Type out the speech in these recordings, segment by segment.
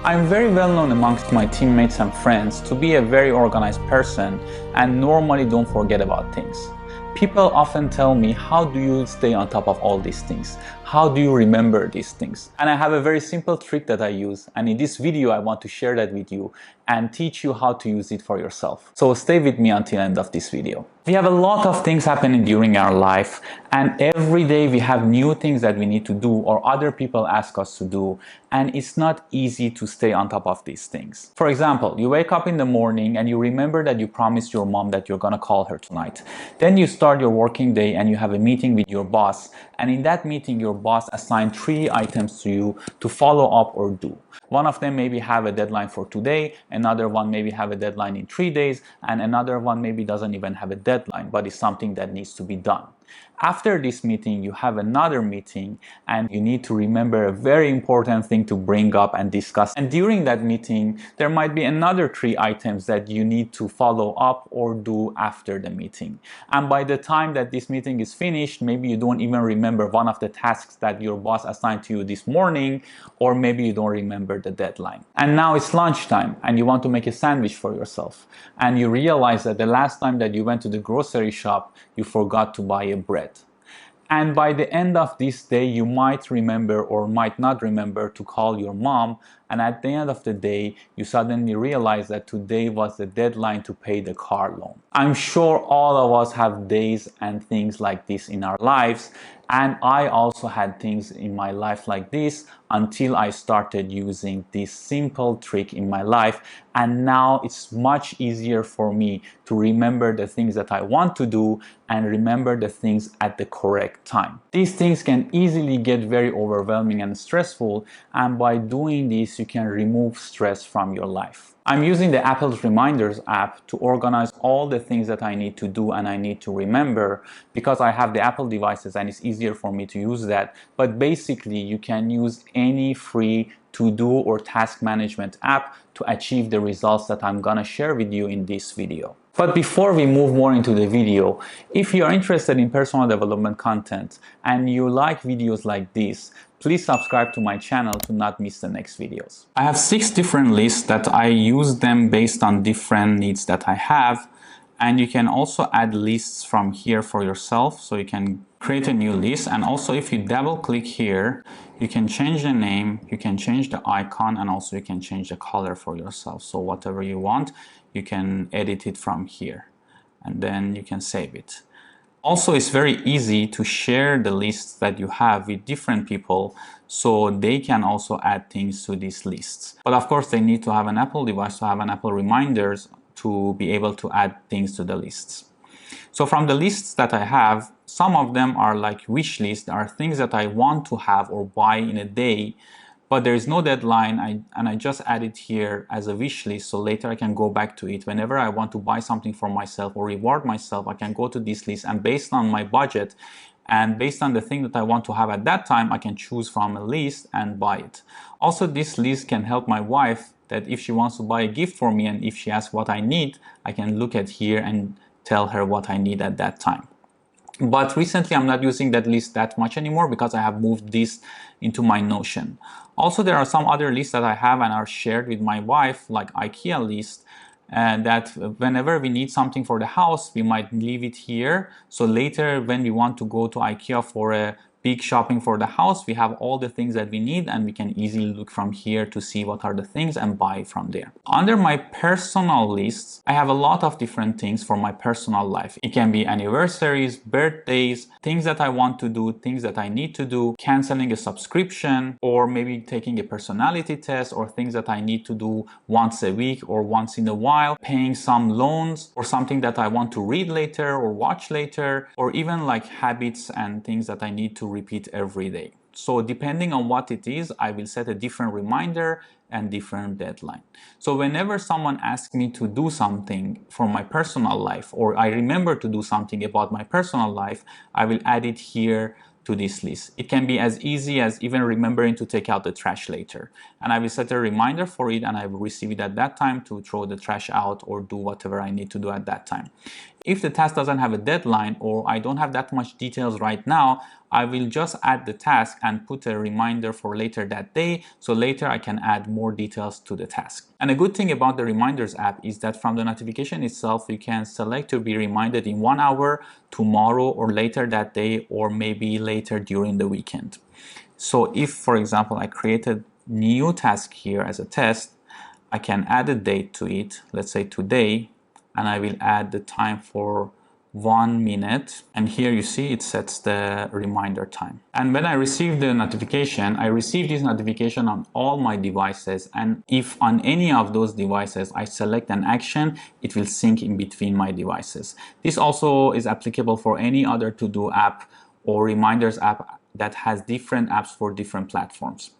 I'm very well known amongst my teammates and friends to be a very organized person and normally don't forget about things. People often tell me, how do you stay on top of all these things? How do you remember these things? And I have a very simple trick that I use, and in this video I want to share that with you and teach you how to use it for yourself. So stay with me until the end of this video. We have a lot of things happening during our life, and every day we have new things that we need to do or other people ask us to do, and it's not easy to stay on top of these things. For example, you wake up in the morning and you remember that you promised your mom that you're gonna call her tonight. Then you start your working day and you have a meeting with your boss, and in that meeting your boss assigned 3 items to you to follow up or do. One of them maybe have a deadline for today, another one maybe have a deadline in 3 days, and another one maybe doesn't even have a deadline, but it's something that needs to be done. After this meeting, you have another meeting and you need to remember a very important thing to bring up and discuss. And during that meeting, there might be another 3 items that you need to follow up or do after the meeting. And by the time that this meeting is finished, maybe you don't even remember one of the tasks that your boss assigned to you this morning, or maybe you don't remember the deadline. And now it's lunchtime and you want to make a sandwich for yourself. And you realize that the last time that you went to the grocery shop, you forgot to buy a bread. And by the end of this day, you might remember or might not remember to call your mom. And at the end of the day, you suddenly realize that today was the deadline to pay the car loan. I'm sure all of us have days and things like this in our lives. And I also had things in my life like this until I started using this simple trick in my life. And now it's much easier for me to remember the things that I want to do and remember the things at the correct time. These things can easily get very overwhelming and stressful, and by doing this you can remove stress from your life. I'm using the Apple's Reminders app to organize all the things that I need to do and I need to remember, because I have the Apple devices and it's easier for me to use that. But basically you can use any free to-do or task management app to achieve the results that I'm gonna share with you in this video. But before we move more into the video, if you are interested in personal development content and you like videos like this, please subscribe to my channel to not miss the next videos. I have 6 different lists that I use them based on different needs that I have. And you can also add lists from here for yourself. So you can create a new list. And also if you double click here, you can change the name, you can change the icon, and also you can change the color for yourself. So whatever you want, you can edit it from here. And then you can save it. Also, it's very easy to share the lists that you have with different people so they can also add things to these lists. But of course, they need to have an Apple device to have an Apple Reminders to be able to add things to the lists. So from the lists that I have, some of them are like wish lists, are things that I want to have or buy in a day, but there is no deadline, and I just add it here as a wish list, so later I can go back to it. Whenever I want to buy something for myself or reward myself, I can go to this list, and based on my budget and based on the thing that I want to have at that time, I can choose from a list and buy it. Also, this list can help my wife, that if she wants to buy a gift for me and if she asks what I need, I can look at here and tell her what I need at that time. But recently I'm not using that list that much anymore because I have moved this into my Notion. Also, there are some other lists that I have and are shared with my wife, like IKEA list, and that whenever we need something for the house, we might leave it here. So later when we want to go to IKEA for a big shopping for the house, we have all the things that we need and we can easily look from here to see what are the things and buy from there. Under my personal lists, I have a lot of different things for my personal life. It can be anniversaries, birthdays, things that I want to do, things that I need to do, canceling a subscription, or maybe taking a personality test, or things that I need to do once a week or once in a while, paying some loans, or something that I want to read later or watch later, or even like habits and things that I need to repeat every day. So depending on what it is, I will set a different reminder and different deadline. So whenever someone asks me to do something for my personal life, or I remember to do something about my personal life, I will add it here to this list. It can be as easy as even remembering to take out the trash later. And I will set a reminder for it and I will receive it at that time to throw the trash out or do whatever I need to do at that time. If the task doesn't have a deadline or I don't have that much details right now, I will just add the task and put a reminder for later that day, so later I can add more details to the task. And a good thing about the Reminders app is that from the notification itself, you can select to be reminded in 1 hour, tomorrow, or later that day, or maybe later during the weekend. So if, for example, I created new task here as a test, I can add a date to it, let's say today, and I will add the time for 1 minute, and here you see it sets the reminder time. And when I receive the notification, I receive this notification on all my devices, and if on any of those devices I select an action, it will sync in between my devices. This also is applicable for any other to-do app or reminders app that has different apps for different platforms.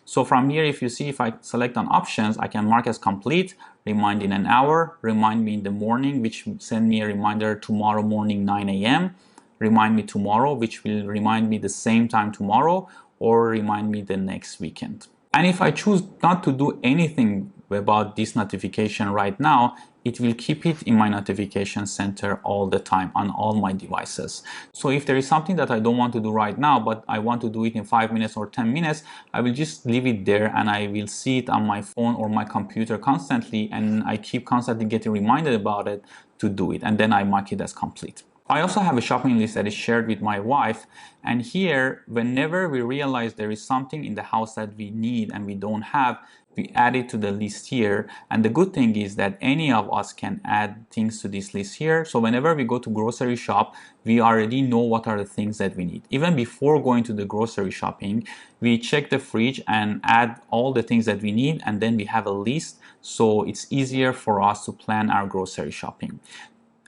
So from here, if you see, if I select on options, I can mark as complete, remind in an hour, remind me in the morning, which send me a reminder tomorrow morning 9 a.m., remind me tomorrow, which will remind me the same time tomorrow, or remind me the next weekend. And if I choose not to do anything about this notification right now, it will keep it in my notification center all the time on all my devices. So if there is something that I don't want to do right now, but I want to do it in 5 minutes or 10 minutes, I will just leave it there and I will see it on my phone or my computer constantly, and I keep constantly getting reminded about it to do it, and then I mark it as complete. I also have a shopping list that is shared with my wife, and here, whenever we realize there is something in the house that we need and we don't have, we add it to the list here. And the good thing is that any of us can add things to this list here. So whenever we go to grocery shop, we already know what are the things that we need. Even before going to the grocery shopping, we check the fridge and add all the things that we need, and then we have a list, so it's easier for us to plan our grocery shopping.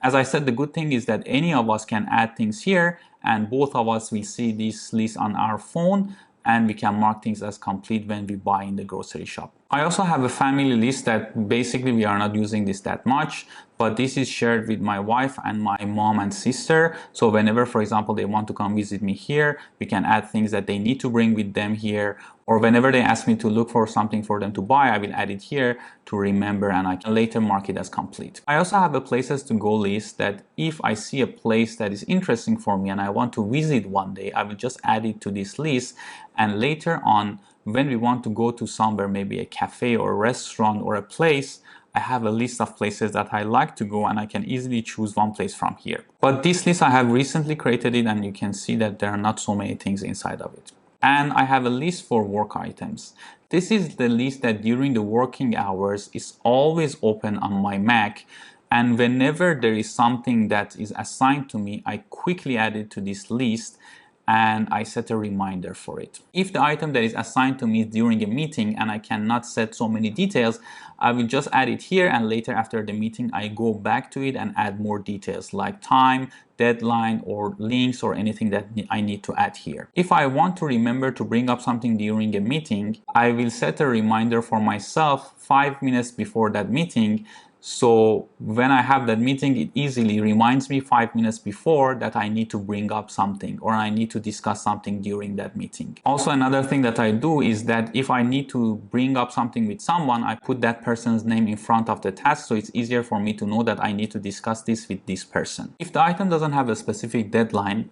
As I said, the good thing is that any of us can add things here, and both of us will see this list on our phone, and we can mark things as complete when we buy in the grocery shop. I also have a family list that basically we are not using this that much, but this is shared with my wife and my mom and sister. So whenever, for example, they want to come visit me here, we can add things that they need to bring with them here. Or whenever they ask me to look for something for them to buy, I will add it here to remember, and I can later mark it as complete. I also have a places to go list that if I see a place that is interesting for me and I want to visit one day, I will just add it to this list, and later on, when we want to go to somewhere, maybe a cafe or a restaurant or a place, I have a list of places that I like to go, and I can easily choose one place from here. But this list, I have recently created it, and you can see that there are not so many things inside of it. And I have a list for work items. This is the list that during the working hours is always open on my Mac, and whenever there is something that is assigned to me, I quickly add it to this list and I set a reminder for it. If the item that is assigned to me is during a meeting and I cannot set so many details, I will just add it here, and later after the meeting I go back to it and add more details like time, deadline, or links, or anything that I need to add here. If I want to remember to bring up something during a meeting, I will set a reminder for myself 5 minutes before that meeting. So when I have that meeting, it easily reminds me 5 minutes before that I need to bring up something or I need to discuss something during that meeting. Also, another thing that I do is that if I need to bring up something with someone, I put that person's name in front of the task, so it's easier for me to know that I need to discuss this with this person. If the item doesn't have a specific deadline,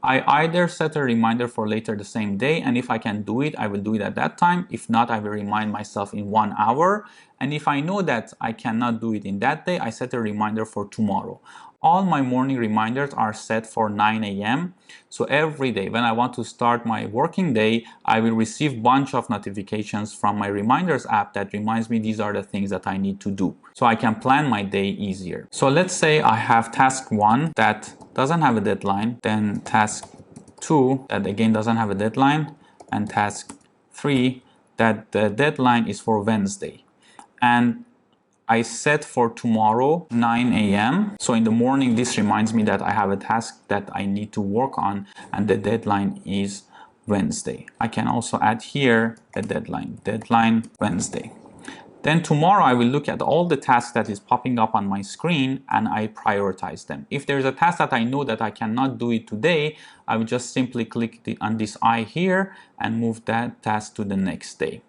I either set a reminder for later the same day, and if I can do it, I will do it at that time. If not, I will remind myself in 1 hour. And if I know that I cannot do it in that day, I set a reminder for tomorrow. All my morning reminders are set for 9 a.m. So every day when I want to start my working day, I will receive a bunch of notifications from my reminders app that reminds me these are the things that I need to do. So I can plan my day easier. So let's say I have task 1 that doesn't have a deadline, then task 2 that again doesn't have a deadline, and task 3 that the deadline is for Wednesday. And I set for tomorrow 9 a.m. So in the morning, this reminds me that I have a task that I need to work on, and the deadline is Wednesday. I can also add here a deadline Wednesday. Then tomorrow I will look at all the tasks that is popping up on my screen and I prioritize them. If there's a task that I know that I cannot do it today, I will just simply click on this eye here and move that task to the next day.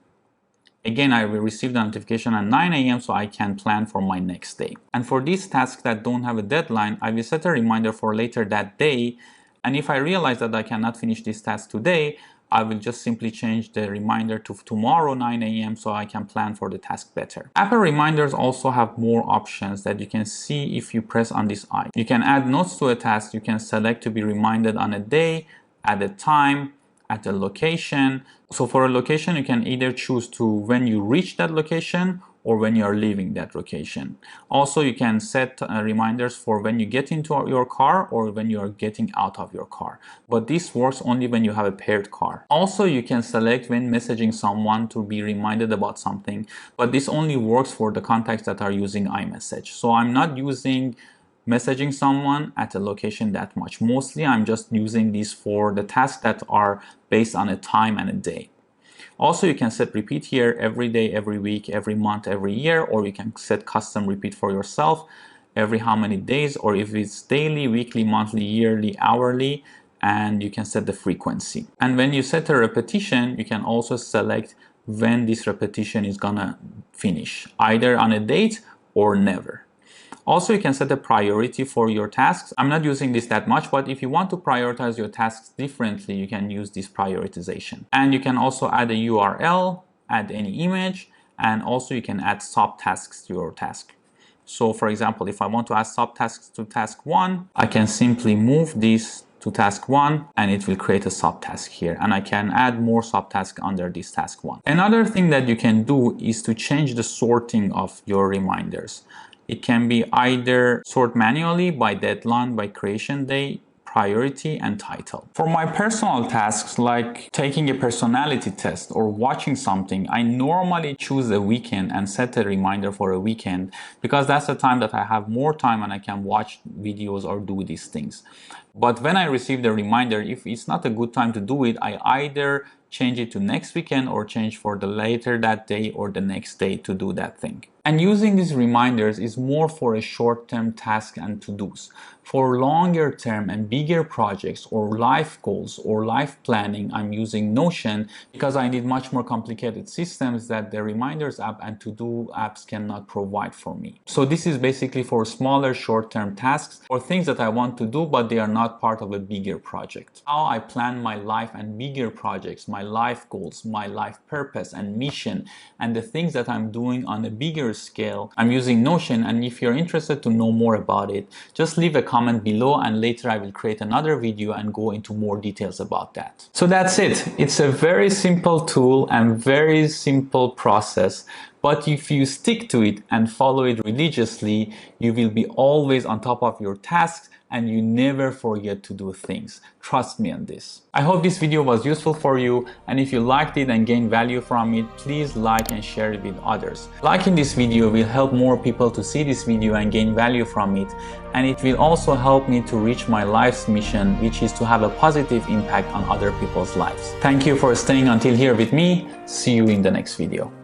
Again, I will receive the notification at 9 a.m. so I can plan for my next day. And for these tasks that don't have a deadline, I will set a reminder for later that day, And if I realize that I cannot finish this task today, I will just simply change the reminder to tomorrow 9 a.m. so I can plan for the task better. Apple reminders also have more options that you can see if you press on this eye. You can add notes to a task. You can select to be reminded on a day, at a time, at a location. So for a location, you can either choose to when you reach that location or when you are leaving that location. Also, you can set reminders for when you get into your car or when you are getting out of your car. But this works only when you have a paired car. Also, you can select when messaging someone to be reminded about something, but this only works for the contacts that are using iMessage. So I'm not using messaging someone at a location that much. Mostly, I'm just using these for the tasks that are based on a time and a day. Also, you can set repeat here every day, every week, every month, every year, or you can set custom repeat for yourself every how many days, or if it's daily, weekly, monthly, yearly, hourly, and you can set the frequency. And when you set a repetition, you can also select when this repetition is gonna finish, either on a date or never. Also, you can set a priority for your tasks. I'm not using this that much, but if you want to prioritize your tasks differently, you can use this prioritization. And you can also add a URL, add any image, and also you can add subtasks to your task. So for example, if I want to add subtasks to task 1, I can simply move this to task 1 and it will create a subtask here, and I can add more subtasks under this task 1. Another thing that you can do is to change the sorting of your reminders. It can be either sort manually by deadline, by creation day, priority, and title. For my personal tasks like taking a personality test or watching something, I normally choose a weekend and set a reminder for a weekend because that's the time that I have more time and I can watch videos or do these things. But when I receive the reminder, if it's not a good time to do it, I either change it to next weekend or change for the later that day or the next day to do that thing. And using these reminders is more for a short-term task and to-dos. For longer term and bigger projects or life goals or life planning, I'm using Notion because I need much more complicated systems that the reminders app and to-do apps cannot provide for me. So this is basically for smaller short-term tasks or things that I want to do but they are not part of a bigger project. How I plan my life and bigger projects, my life goals, my life purpose and mission, and the things that I'm doing on a bigger scale, I'm using Notion. And if you're interested to know more about it, just leave a comment below and later I will create another video and go into more details about that. So that's it. It's a very simple tool and very simple process, but if you stick to it and follow it religiously, you will be always on top of your tasks and you never forget to do things. Trust me on this. I hope this video was useful for you, and if you liked it and gained value from it, please like and share it with others. Liking this video will help more people to see this video and gain value from it, and it will also help me to reach my life's mission, which is to have a positive impact on other people's lives. Thank you for staying until here with me. See you in the next video.